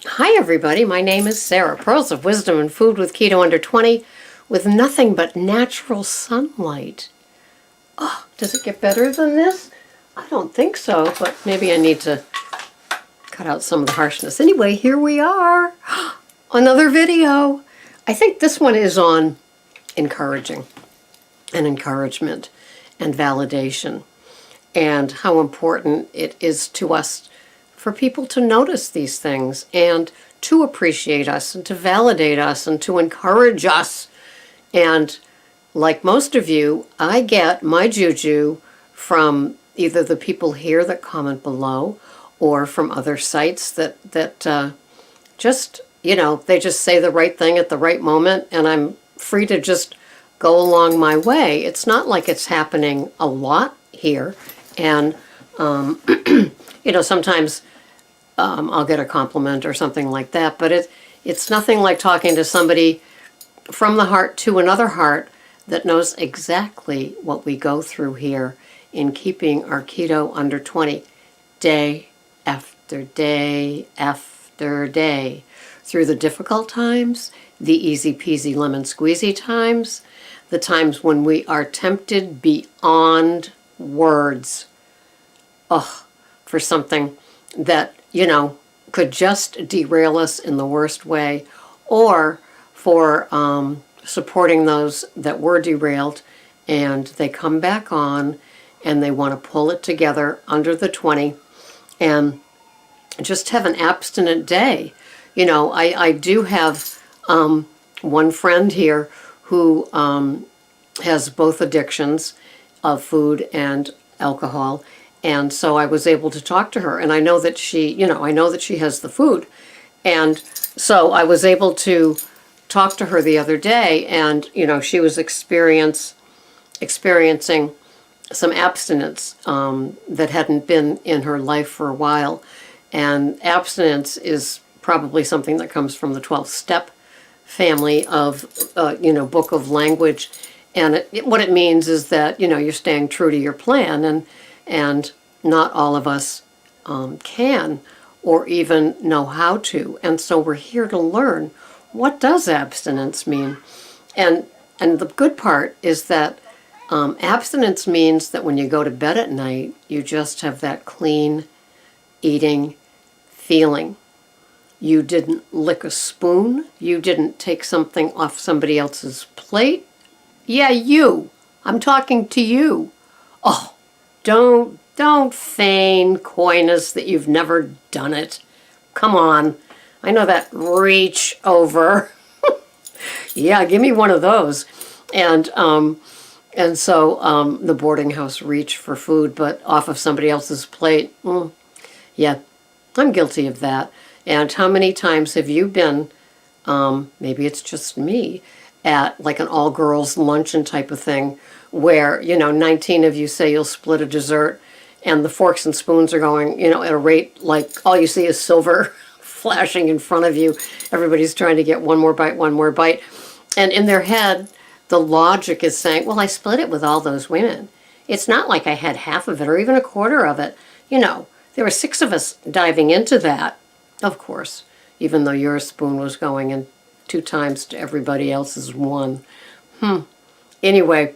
Hi everybody, my name is Sarah. Pearls of Wisdom and Food with Keto Under 20 with nothing but natural sunlight. Oh, does it get better than this? I don't think so, but maybe I need to cut out some of the harshness. Anyway, here we are. Another video. I think this one is on encouraging and encouragement and validation and how important it is to us for people to notice these things and to appreciate us and to validate us and to encourage us. And like most of you, I get my juju from either the people here that comment below or from other sites that just, they just say the right thing at the right moment, and I'm free to just go along my way. It's not like it's happening a lot here. And, sometimes I'll get a compliment or something like that, but it's nothing like talking to somebody from the heart to another heart that knows exactly what we go through here in keeping our keto under 20 day after day after day, through the difficult times, the easy peasy lemon squeezy times, the times when we are tempted beyond words for something that could just derail us in the worst way, or for supporting those that were derailed and they come back on and they want to pull it together under the 20 and just have an abstinent day. I do have one friend here who has both addictions of food and alcohol. And so I was able to talk to her, and I know that she has the food. And so I was able to talk to her the other day, and, she was experiencing some abstinence that hadn't been in her life for a while. And abstinence is probably something that comes from the 12th step family of, book of language. And what it means is that, you're staying true to your plan, and not all of us can or even know how to. And so we're here to learn, what does abstinence mean? And the good part is that abstinence means that when you go to bed at night, you just have that clean eating feeling. You didn't lick a spoon. You didn't take something off somebody else's plate. Yeah, you. I'm talking to you. Oh, don't feign coyness that you've never done it. Come on. I know that reach over. Yeah, give me one of those. And so the boarding house reach for food, but off of somebody else's plate. Yeah, I'm guilty of that. And how many times have you been, maybe it's just me, at like an all-girls luncheon type of thing where, 19 of you say you'll split a dessert and the forks and spoons are going, at a rate like all you see is silver flashing in front of you. Everybody's trying to get one more bite. And in their head, the logic is saying, well, I split it with all those women. It's not like I had half of it or even a quarter of it. There were 6 of us diving into that, of course, even though your spoon was going in 2 times to everybody else's 1. Anyway,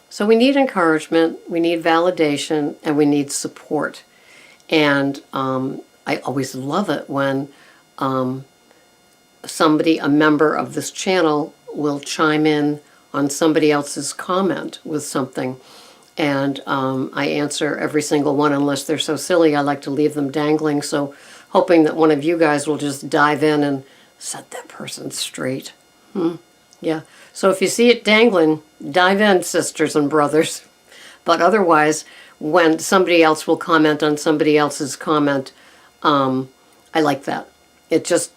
so we need encouragement, we need validation, and we need support. And I always love it when somebody, a member of this channel, will chime in on somebody else's comment with something. And I answer every single one, unless they're so silly I like to leave them dangling. So hoping that one of you guys will just dive in and set that person straight. Yeah. So if you see it dangling, dive in, sisters and brothers. But otherwise, when somebody else will comment on somebody else's comment, I like that. It just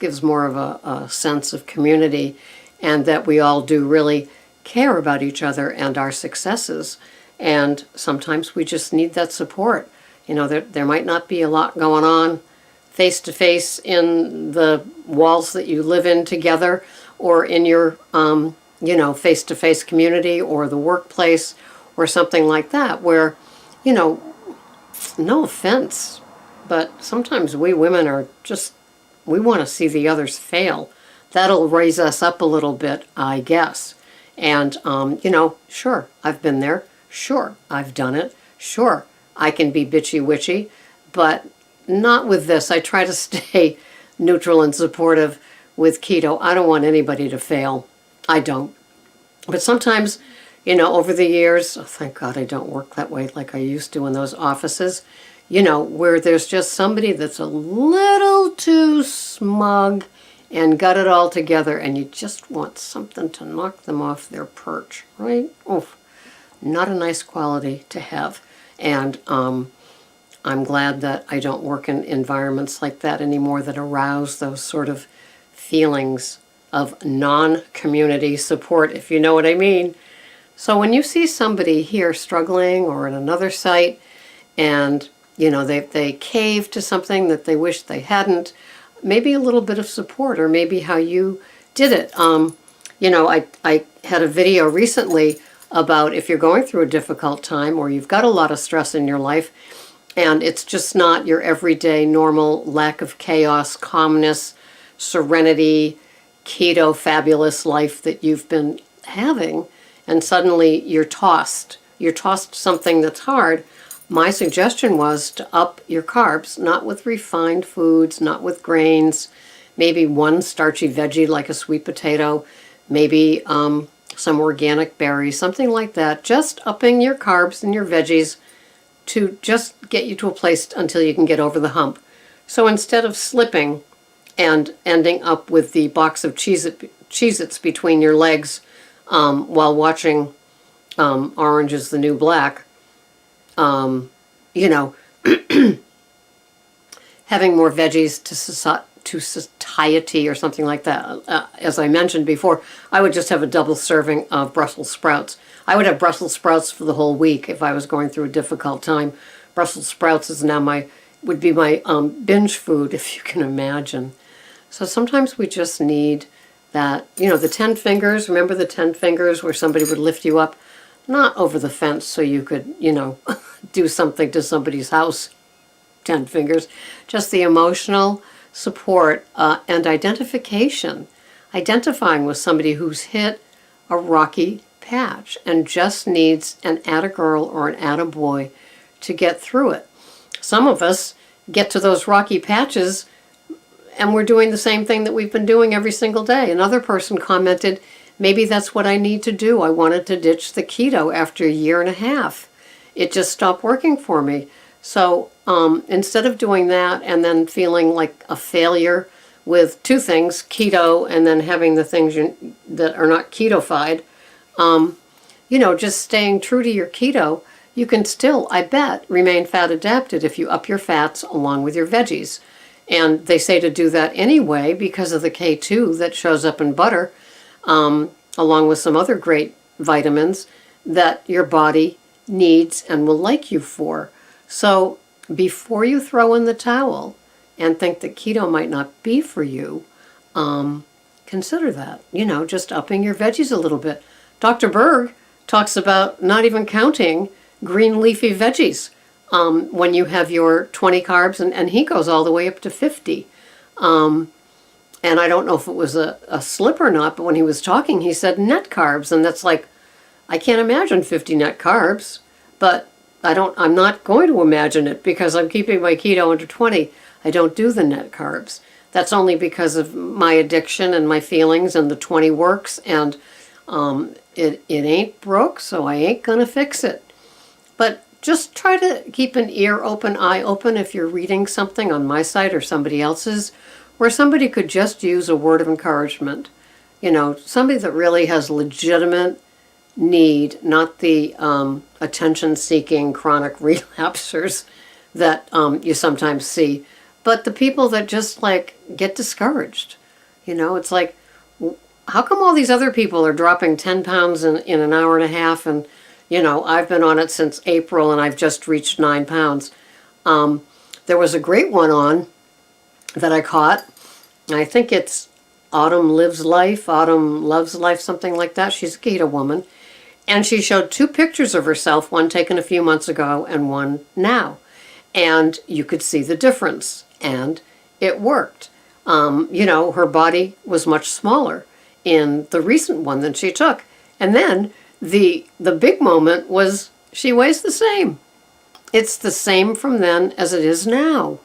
gives more of a sense of community, and that we all do really care about each other and our successes. And sometimes we just need that support. There might not be a lot going on face-to-face in the walls that you live in together, or in your, face-to-face community or the workplace or something like that, where, no offense, but sometimes we women are just We want to see the others fail. That'll raise us up a little bit, I guess. And, sure, I've been there. Sure, I've done it. Sure, I can be bitchy-witchy, but not with this. I try to stay neutral and supportive with keto. I don't want anybody to fail. I don't. But sometimes, over the years, oh, thank God I don't work that way like I used to in those offices, where there's just somebody that's a little too smug and got it all together, and you just want something to knock them off their perch, right? Oof, not a nice quality to have. And I'm glad that I don't work in environments like that anymore that arouse those sort of feelings of non-community support, if you know what I mean. So when you see somebody here struggling or in another site and, they cave to something that they wish they hadn't, maybe a little bit of support, or maybe how you did it. I had a video recently about if you're going through a difficult time or you've got a lot of stress in your life and it's just not your everyday normal lack of chaos, calmness, serenity, keto fabulous life that you've been having, and suddenly you're tossed something that's hard. My suggestion was to up your carbs, not with refined foods, not with grains, maybe one starchy veggie like a sweet potato, maybe some organic berries, something like that. Just upping your carbs and your veggies to just get you to a place until you can get over the hump. So instead of slipping and ending up with the box of Cheez-Its between your legs while watching Orange is the New Black, having more veggies to satiety or something like that. As I mentioned before, I would just have a double serving of Brussels sprouts. I would have Brussels sprouts for the whole week if I was going through a difficult time. Brussels sprouts is now would be my binge food, if you can imagine. So sometimes we just need that, the 10 fingers. Remember the 10 fingers where somebody would lift you up? Not over the fence so you could, do something to somebody's house. 10 fingers. Just the emotional support and identification. Identifying with somebody who's hit a rocky patch and just needs an atta-girl or an atta-boy to get through it. Some of us get to those rocky patches and we're doing the same thing that we've been doing every single day. Another person commented, maybe that's what I need to do. I wanted to ditch the keto after a year and a half. It just stopped working for me. So instead of doing that and then feeling like a failure with two things, keto and then having the things that are not ketofied, just staying true to your keto, you can still, I bet, remain fat adapted if you up your fats along with your veggies. And they say to do that anyway because of the K2 that shows up in butter, along with some other great vitamins that your body needs and will like you for. So before you throw in the towel and think that keto might not be for you, consider that, just upping your veggies a little bit. Dr. Berg talks about not even counting green leafy veggies when you have your 20 carbs, and he goes all the way up to 50. And I don't know if it was a slip or not, but when he was talking, he said net carbs, and that's like, I can't imagine 50 net carbs, but I'm not going to imagine it because I'm keeping my keto under 20. I don't do the net carbs. That's only because of my addiction and my feelings, and the 20 works, and it ain't broke, so I ain't gonna fix it. But just try to keep an ear open, eye open if you're reading something on my site or somebody else's where somebody could just use a word of encouragement. Somebody that really has legitimate need, not the attention-seeking chronic relapsers that you sometimes see, but the people that just get discouraged. It's like, how come all these other people are dropping 10 pounds in an hour and a half, and I've been on it since April and I've just reached 9 pounds. There was a great one on that I caught. I think it's Autumn Loves Life, something like that. She's a keto woman. And she showed 2 pictures of herself, one taken a few months ago and one now. And you could see the difference. And it worked. Her body was much smaller in the recent one than she took. And then the big moment was she weighs the same. It's the same from then as it is now.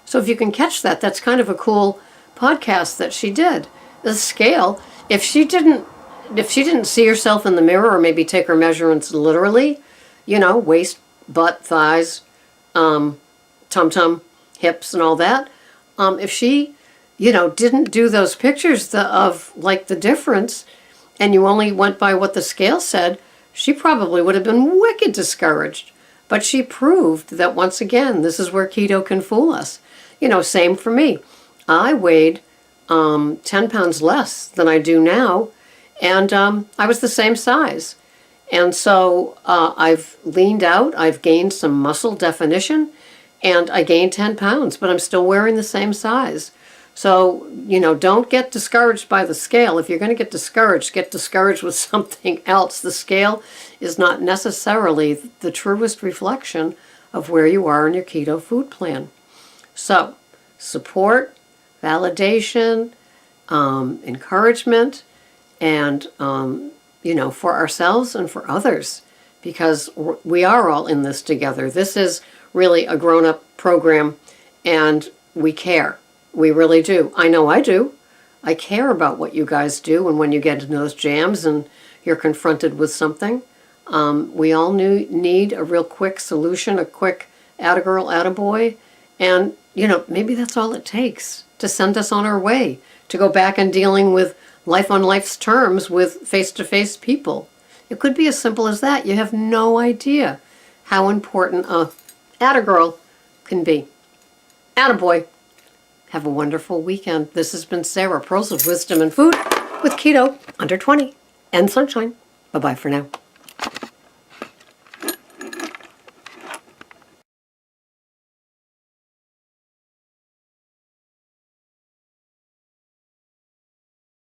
So if you can catch that, that's kind of a cool podcast that she did. The scale, if she didn't see herself in the mirror or maybe take her measurements literally, waist, butt, thighs, tum-tum, hips and all that, if she, didn't do those pictures of like the difference and you only went by what the scale said, she probably would have been wicked discouraged. But she proved that once again, this is where keto can fool us. Same for me. I weighed 10 pounds less than I do now, and I was the same size. And so I've leaned out, I've gained some muscle definition, and I gained 10 pounds, but I'm still wearing the same size. So, don't get discouraged by the scale. If you're going to get discouraged with something else. The scale is not necessarily the truest reflection of where you are in your keto food plan. So, support, validation, encouragement, and, for ourselves and for others, because we are all in this together. This is really a grown-up program, and we care. We really do. I know I do. I care about what you guys do, and when you get into those jams and you're confronted with something, we all need a real quick solution, a quick atta-girl, atta-boy, and, maybe that's all it takes to send us on our way, to go back and dealing with life on life's terms with face-to-face people. It could be as simple as that. You have no idea how important a atta-girl can be. Atta-boy. Have a wonderful weekend. This has been Sarah, Pearls of Wisdom and Food with Keto Under 20 and Sunshine. Bye-bye for now.